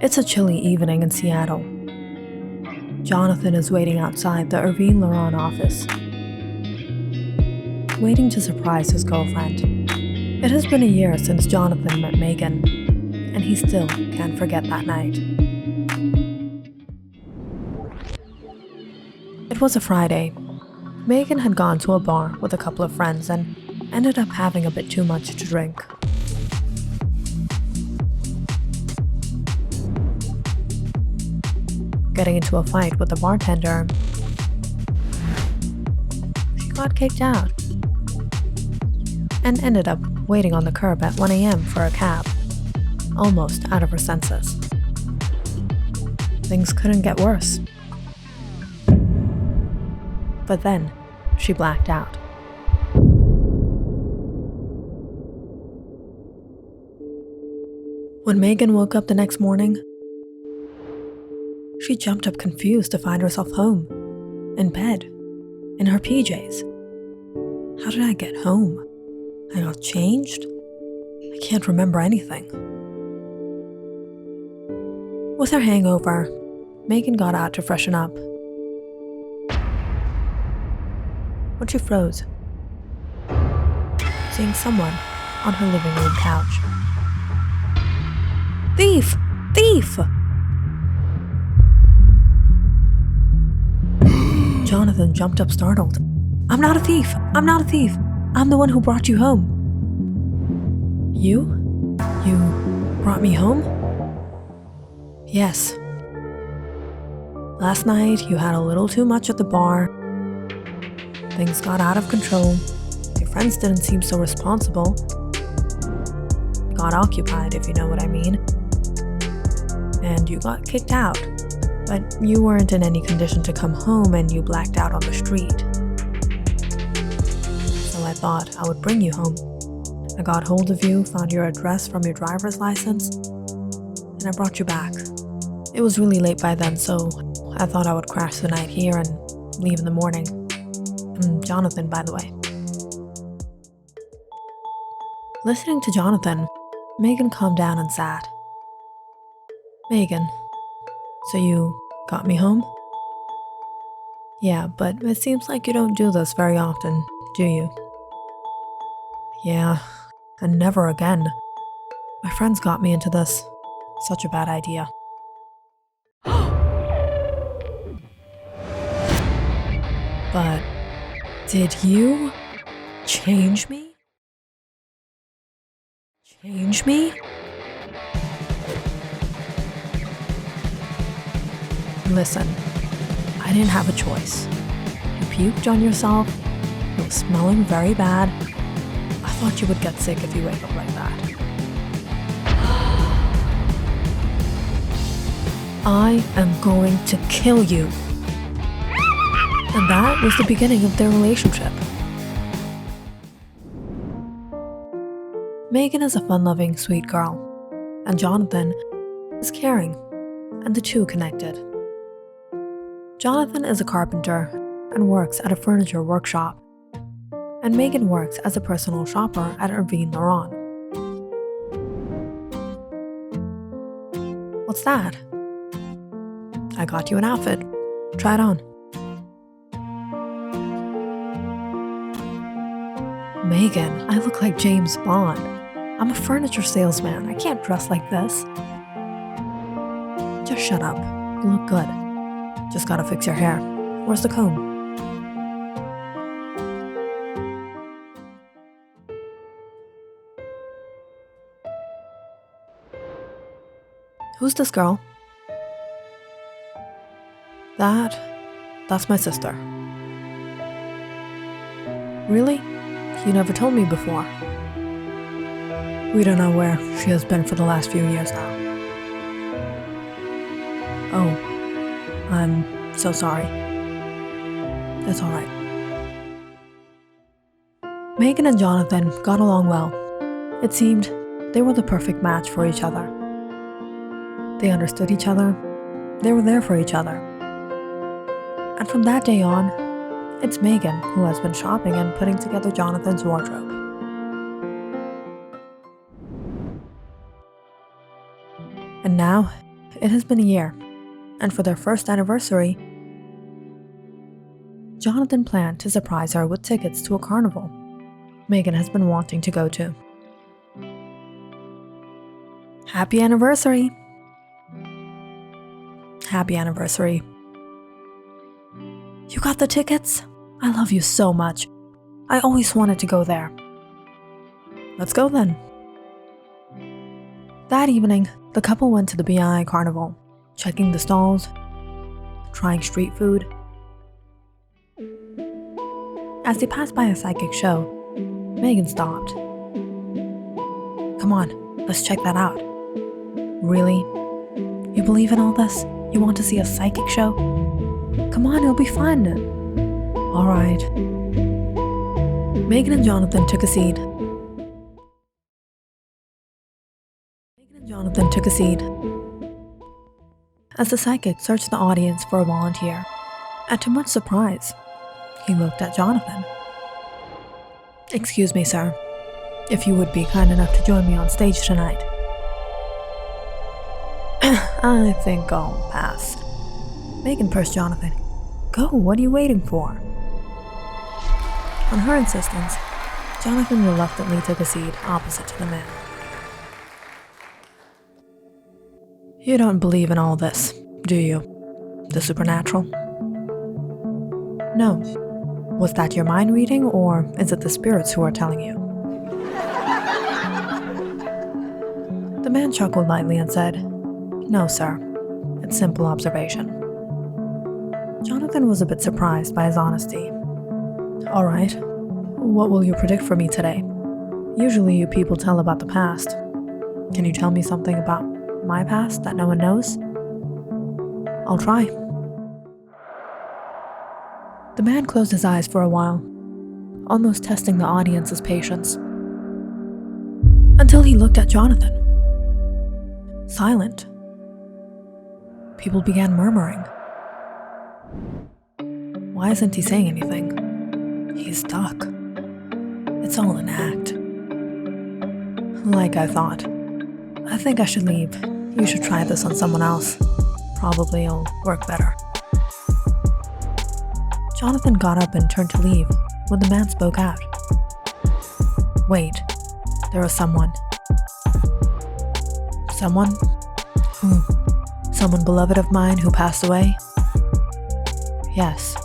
It's a chilly evening in Seattle. Jonathan is waiting outside the Irvine Laurent office, waiting to surprise his girlfriend. It has been a year since Jonathan met Megan, and he still can't forget that night. It was a Friday. Megan had gone to a bar with a couple of friends and ended up having a bit too much to drink. Getting into a fight with the bartender, she got kicked out and ended up waiting on the curb at 1 a.m. for a cab, almost out of her senses. Things couldn't get worse. But then, she blacked out. When Megan woke up the next morning, she jumped up confused to find herself home, in bed, in her PJs. How did I get home? I got changed? I can't remember anything. With her hangover, Megan got out to freshen up. When she froze, seeing someone on her living room couch. Thief! Thief! Jonathan jumped up startled. I'm not a thief! I'm not a thief! I'm the one who brought you home. You? You brought me home? Yes. Last night you had a little too much at the bar. Things got out of control. Your friends didn't seem so responsible. Got occupied, if you know what I mean. And you got kicked out. But you weren't in any condition to come home and you blacked out on the street. So I thought I would bring you home. I got hold of you, found your address from your driver's license, and I brought you back. It was really late by then, so I thought I would crash the night here and leave in the morning. I'm Jonathan, by the way. Listening to Jonathan, Megan calmed down and sat. Megan, so you got me home? Yeah, but it seems like you don't do this very often, do you? Yeah, and never again. My friends got me into this. Such a bad idea. But did you change me? Change me? Listen, I didn't have a choice. You puked on yourself. You were smelling very bad. I thought you would get sick if you wake up like that. I am going to kill you. And that was the beginning of their relationship. Megan is a fun-loving, sweet girl, and Jonathan is caring, and the two connected. Jonathan is a carpenter and works at a furniture workshop, and Megan works as a personal shopper at Irvine Laurent. What's that? I got you an outfit. Try it on. Megan, I look like James Bond. I'm a furniture salesman. I can't dress like this. Just shut up. You look good. Just gotta fix your hair. Where's the comb? Who's this girl? That's my sister. Really? You never told me before. We don't know where she has been for the last few years now. Oh. I'm so sorry. It's all right. Megan and Jonathan got along well. It seemed they were the perfect match for each other. They understood each other. They were there for each other. And from that day on, it's Megan who has been shopping and putting together Jonathan's wardrobe. And now, It has been a year, and for their first anniversary, Jonathan planned to surprise her with tickets to a carnival Megan has been wanting to go to. Happy anniversary! Happy anniversary. You got the tickets? I love you so much. I always wanted to go there. Let's go then. That evening, the couple went to the BI carnival, checking the stalls, trying street food. As they passed by a psychic show, Megan stopped. Come on, let's check that out. Really? You believe in all this? You want to see a psychic show? Come on, it'll be fun. All right. Megan and Jonathan took a seat. As the psychic searched the audience for a volunteer, and to much surprise, he looked at Jonathan. Excuse me, sir, if you would be kind enough to join me on stage tonight. I think I'll pass. Megan pursed Jonathan. Go, what are you waiting for? On her insistence, Jonathan reluctantly took a seat opposite to the man. You don't believe in all this, do you? The supernatural? No. Was that your mind reading, or is it the spirits who are telling you? The man chuckled lightly and said, No, sir. It's simple observation. Jonathan was a bit surprised by his honesty. All right. What will you predict for me today? Usually you people tell about the past. Can you tell me something about my past that no one knows? I'll try. The man closed his eyes for a while, almost testing the audience's patience, until he looked at Jonathan. Silent. People began murmuring. Why isn't he saying anything? He's stuck. It's all an act. Like I thought. I think I should leave. You should try this on someone else. Probably it'll work better. Jonathan got up and turned to leave when the man spoke out. Wait, there was someone. Someone? Who? Someone beloved of mine who passed away? Yes.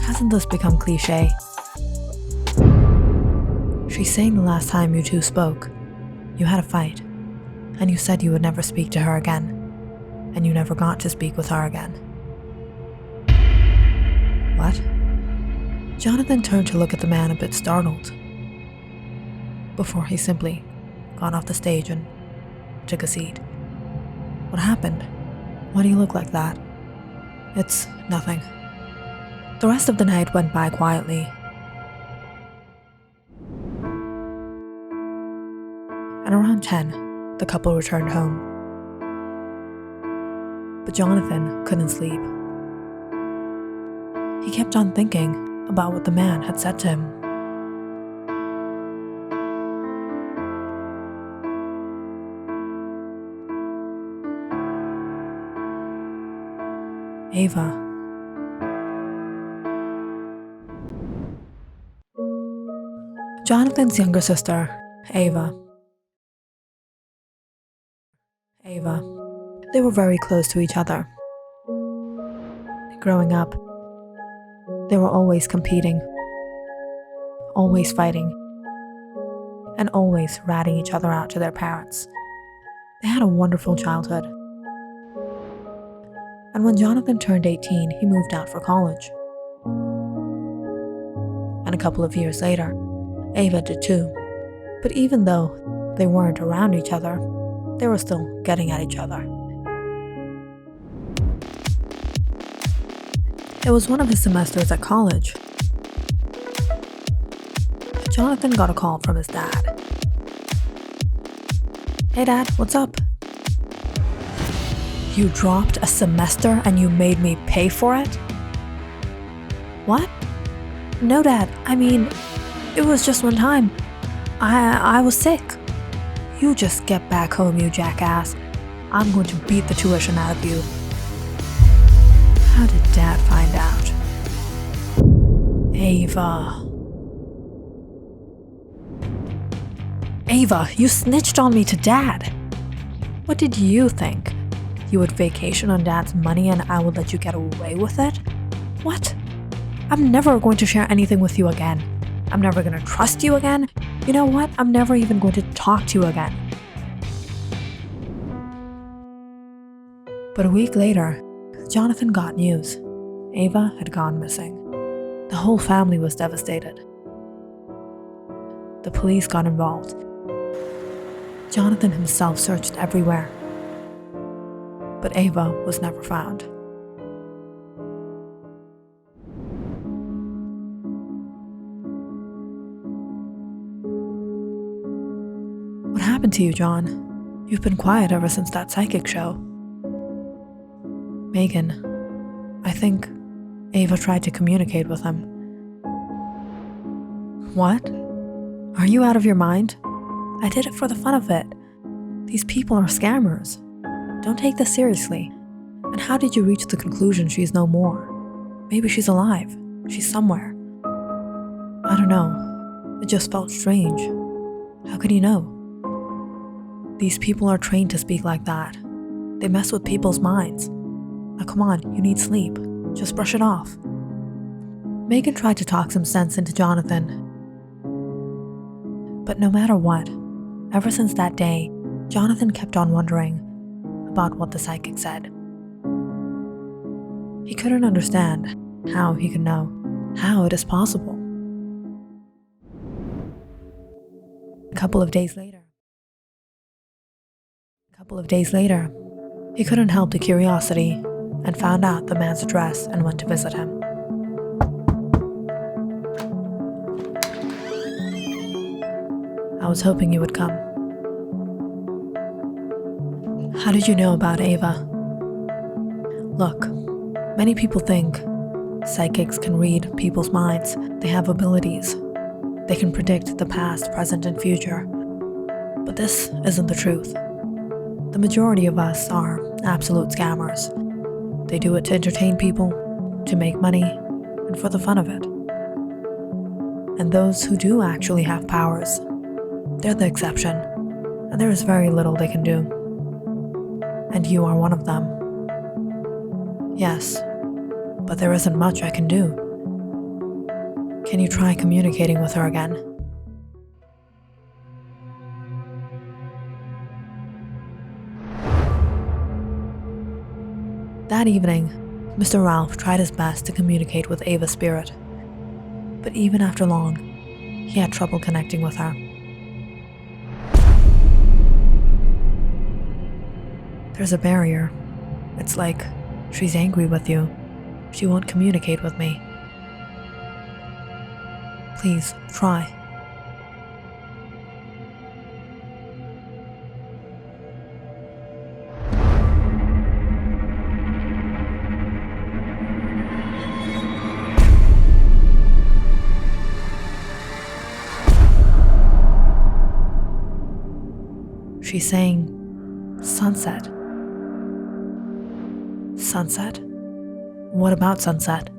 Hasn't this become cliché? She's saying the last time you two spoke, you had a fight, and you said you would never speak to her again, and you never got to speak with her again. What? Jonathan turned to look at the man a bit startled, before he simply got off the stage and took a seat. What happened? Why do you look like that? It's nothing. The rest of the night went by quietly. And around 10, the couple returned home. But Jonathan couldn't sleep. He kept on thinking about what the man had said to him. Ava. Jonathan's younger sister, Ava. They were very close to each other. Growing up, they were always competing, always fighting, and always ratting each other out to their parents. They had a wonderful childhood. And when Jonathan turned 18, he moved out for college. And a couple of years later, Ava did too. But even though they weren't around each other, they were still getting at each other. It was one of his semesters at college. Jonathan got a call from his dad. Hey Dad, what's up? You dropped a semester and you made me pay for it? What? No Dad, I mean, it was just one time. I was sick. You just get back home, you jackass. I'm going to beat the tuition out of you. How did Dad find out? Ava. Ava, you snitched on me to Dad. What did you think? You would vacation on Dad's money and I would let you get away with it? What? I'm never going to share anything with you again. I'm never going to trust you again. You know what? I'm never even going to talk to you again. But a week later, Jonathan got news. Ava had gone missing. The whole family was devastated. The police got involved. Jonathan himself searched everywhere. But Ava was never found. What happened to you, John? You've been quiet ever since that psychic show. Megan, I think Ava tried to communicate with him. What? Are you out of your mind? I did it for the fun of it. These people are scammers. Don't take this seriously. And how did you reach the conclusion she's no more? Maybe she's alive. She's somewhere. I don't know. It just felt strange. How could you know? These people are trained to speak like that. They mess with people's minds. Now come on, you need sleep. Just brush it off. Megan tried to talk some sense into Jonathan. But no matter what, ever since that day, Jonathan kept on wondering about what the psychic said. He couldn't understand how he could know how it is possible. A couple of days later, he couldn't help the curiosity and found out the man's address and went to visit him. I was hoping you would come. How did you know about Ava? Look, many people think psychics can read people's minds. They have abilities. They can predict the past, present, and future. But this isn't the truth. The majority of us are absolute scammers. They do it to entertain people, to make money, and for the fun of it. And those who do actually have powers, they're the exception, and there is very little they can do. And you are one of them. Yes, but there isn't much I can do. Can you try communicating with her again? That evening, Mr. Ralph tried his best to communicate with Ava's spirit. But even after long, he had trouble connecting with her. There's a barrier. It's like she's angry with you. She won't communicate with me. Please, try. She's saying, sunset. Sunset? What about sunset?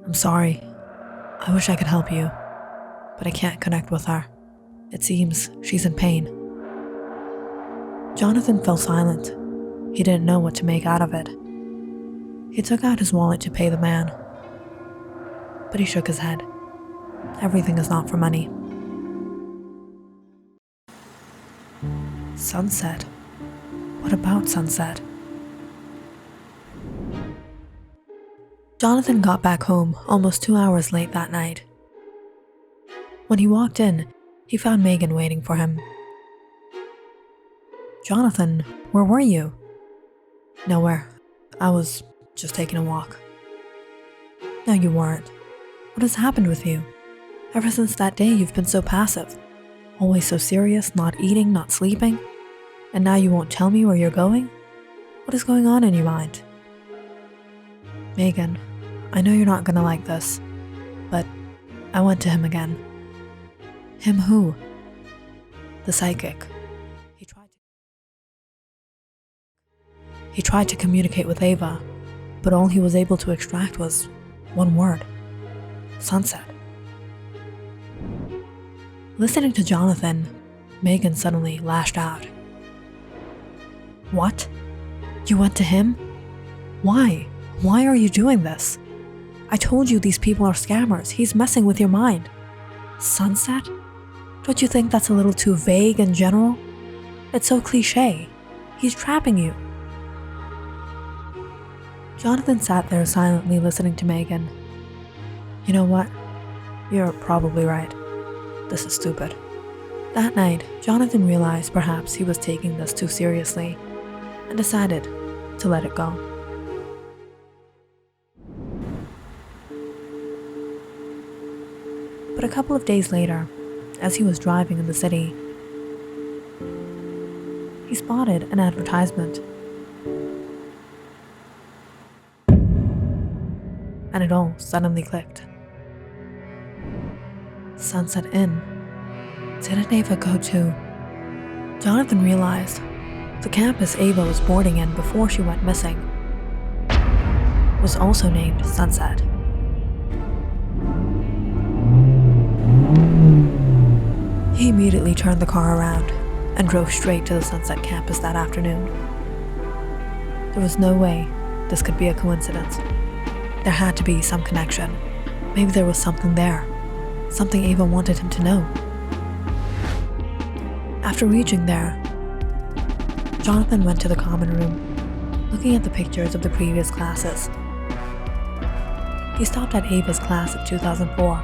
I'm sorry. I wish I could help you, but I can't connect with her. It seems she's in pain. Jonathan fell silent. He didn't know what to make out of it. He took out his wallet to pay the man, but he shook his head. Everything is not for money. Sunset? What about sunset? Jonathan got back home almost 2 hours late that night. When he walked in, he found Megan waiting for him. Jonathan, where were you? Nowhere. I was just taking a walk. No, you weren't. What has happened with you? Ever since that day, you've been so passive. Always so serious, not eating, not sleeping. And now you won't tell me where you're going? What is going on in your mind? Megan, I know you're not gonna like this, but I went to him again. Him who? The psychic. He tried to communicate with Ava, but all he was able to extract was one word: sunset. Listening to Jonathan, Megan suddenly lashed out. What? You went to him? Why? Why are you doing this? I told you these people are scammers. He's messing with your mind. Sunset? Don't you think that's a little too vague and general? It's so cliche. He's trapping you. Jonathan sat there silently listening to Megan. You know what? You're probably right. This is stupid. That night, Jonathan realized perhaps he was taking this too seriously and decided to let it go. But a couple of days later, as he was driving in the city, he spotted an advertisement. And it all suddenly clicked. Sunset Inn. Didn't Ava go to? Jonathan realized the campus Ava was boarding in before she went missing was also named Sunset. He immediately turned the car around and drove straight to the Sunset campus that afternoon. There was no way this could be a coincidence. There had to be some connection. Maybe there was something there, something Ava wanted him to know. After reaching there, Jonathan went to the common room, looking at the pictures of the previous classes. He stopped at Ava's class of 2004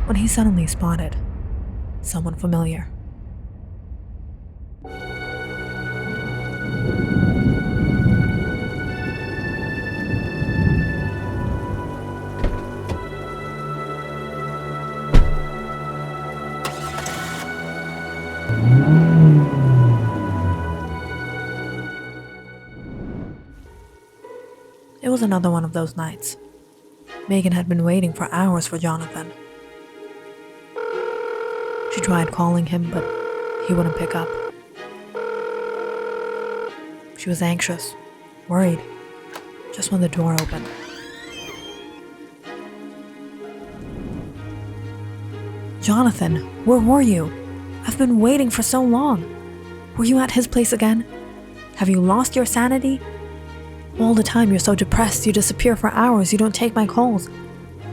when he suddenly spotted someone familiar. It was another one of those nights. Megan had been waiting for hours for Jonathan. She tried calling him, but he wouldn't pick up. She was anxious, worried, just when the door opened. Jonathan, where were you? I've been waiting for so long. Were you at his place again? Have you lost your sanity? All the time you're so depressed, you disappear for hours, you don't take my calls.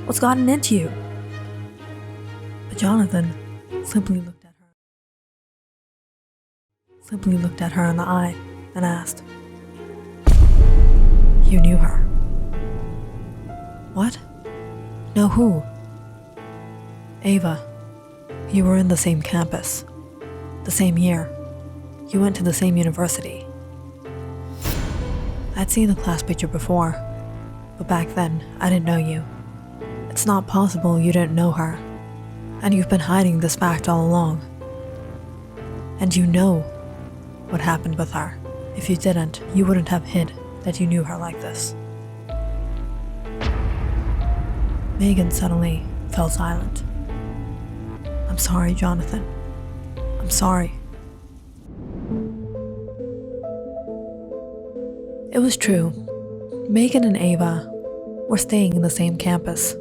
What's gotten into you? But Jonathan simply looked at her in the eye and asked, You knew her? What? No, who? Ava. You were in the same campus, the same year. You went to the same university. I'd seen the class picture before, but back then, I didn't know you. It's not possible you didn't know her, and you've been hiding this fact all along. And you know what happened with her. If you didn't, you wouldn't have hid that you knew her like this. Megan suddenly fell silent. I'm sorry, Jonathan. I'm sorry. It was true. Megan and Ava were staying in the same campus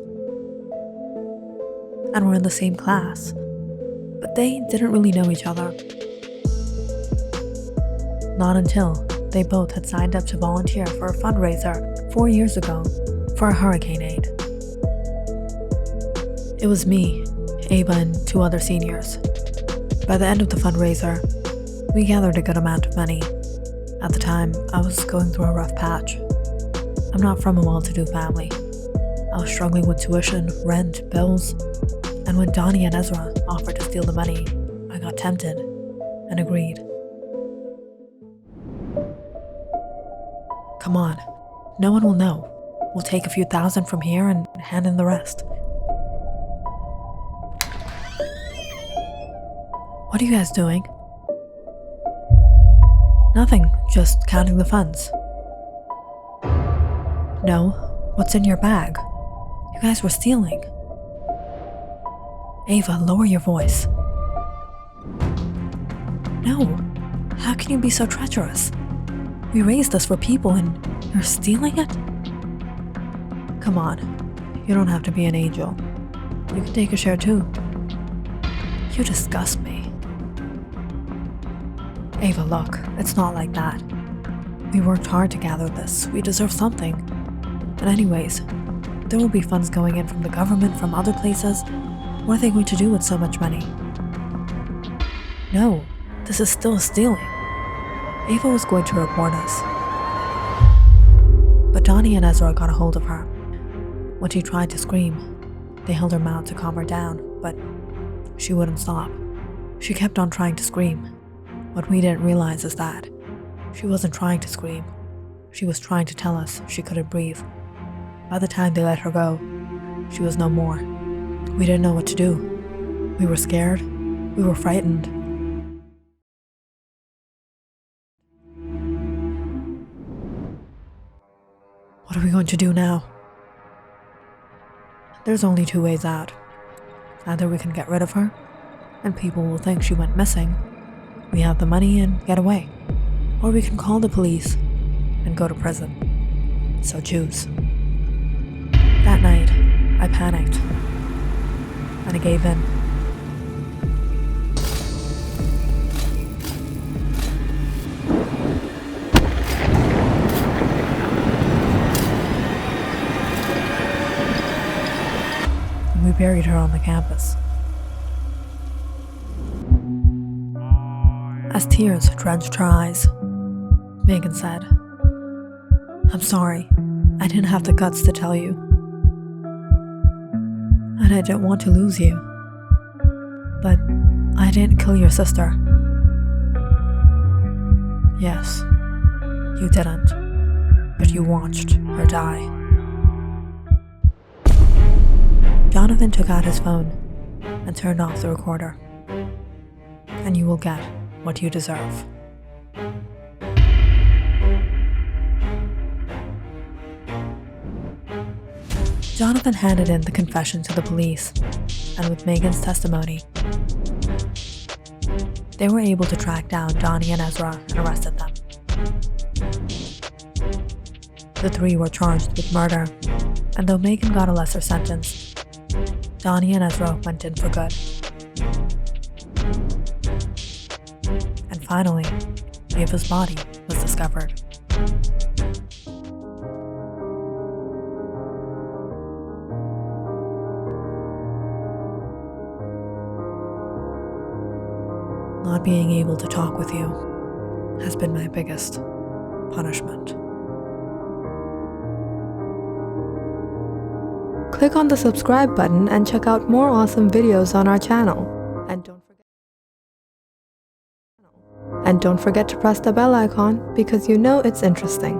and were in the same class, but they didn't really know each other. Not until they both had signed up to volunteer for a fundraiser 4 years ago for a hurricane aid. It was me, Ava, and 2 other seniors. By the end of the fundraiser, we gathered a good amount of money. At the time, I was going through a rough patch. I'm not from a well-to-do family. I was struggling with tuition, rent, bills, and when Donnie and Ezra offered to steal the money, I got tempted and agreed. Come on, no one will know. We'll take a few thousand from here and hand in the rest. What are you guys doing? Nothing, just counting the funds. No, what's in your bag? You guys were stealing. Ava, lower your voice. No, How can you be so treacherous? We raised this for people and you're stealing it? Come on, you don't have to be an angel. You can take a share too. You disgust me. Ava, look, it's not like that. We worked hard to gather this. We deserve something. And anyways, there will be funds going in from the government, from other places. What are they going to do with so much money? No, this is still stealing. Ava was going to report us. But Donnie and Ezra got a hold of her. When she tried to scream, they held her mouth to calm her down, but she wouldn't stop. She kept on trying to scream. What we didn't realize is that she wasn't trying to scream. She was trying to tell us she couldn't breathe. By the time they let her go, she was no more. We didn't know what to do. We were scared. We were frightened. What are we going to do now? There's only two ways out. Either we can get rid of her, and people will think she went missing. We have the money and get away. Or we can call the police and go to prison. So choose. That night, I panicked. And I gave in. We buried her on the campus. As tears drenched her eyes, Megan said, "I'm sorry, I didn't have the guts to tell you. And I didn't want to lose you. But I didn't kill your sister." "Yes, you didn't, but you watched her die." Jonathan took out his phone and turned off the recorder. "And you will get what you deserve." Jonathan handed in the confession to the police, and with Megan's testimony, they were able to track down Donnie and Ezra and arrested them. The three were charged with murder, and though Megan got a lesser sentence, Donnie and Ezra went in for good. And finally, Ava's body was discovered. Not being able to talk with you has been my biggest punishment. Click on the subscribe button and check out more awesome videos on our channel. And don't forget to press the bell icon because you know it's interesting.